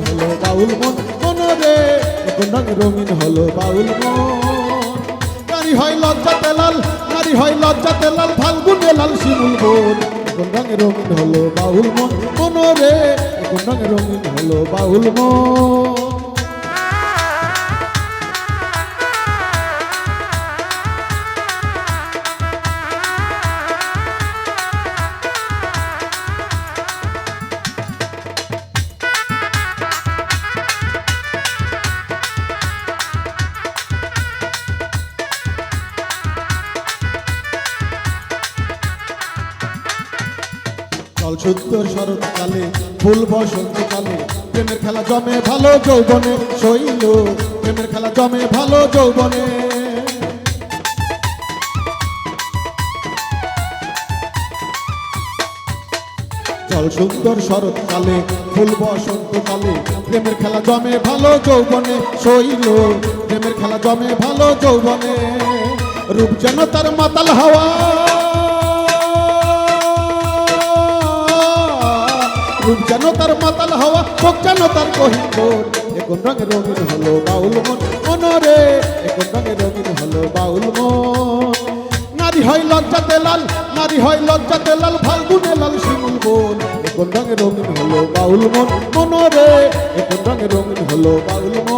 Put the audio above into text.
হলো বাউল মন মনরে কোন রঙে রঙিন হলো বাউল মন নারী হয় লজ্জাতে লাল নারী হয় লজ্জাতে লাল ফাল্গুনে লাল শিমুল বোন কোন রঙে রঙিন হলো বাউল মন মনরে কোন রঙে রঙিন হলো বাউল মন জল সুন্দর শরৎকালে ফুল বসন্তকালে প্রেমের খেলা জমে ভালো যৌবনে শৈল প্রেমের খেলা জমে ভালো যৌবনে জল সুন্দর শরৎকালে ফুল বসন্তকালে প্রেমের খেলা জমে ভালো যৌবনে শৈল প্রেমের খেলা জমে ভালো যৌবনে রূপ যেন তার মাতাল হাওয়া রূপ যেন তার মাতাল হাওয়া চোখ যেন তার কহিনপুর এখন রঙে রঙিন হলো বাউল মন মনরে এখন রঙে রঙিন হলো বাউল মন নারী হয় লজ্জাতে লাল নারী হয় লজ্জাতে লাল ফাল্গুনে লাল শিমুল বোন এখন রঙে রঙিন হলো বাউল মন মনরে এখন রঙে রঙিন হলো বাউল মন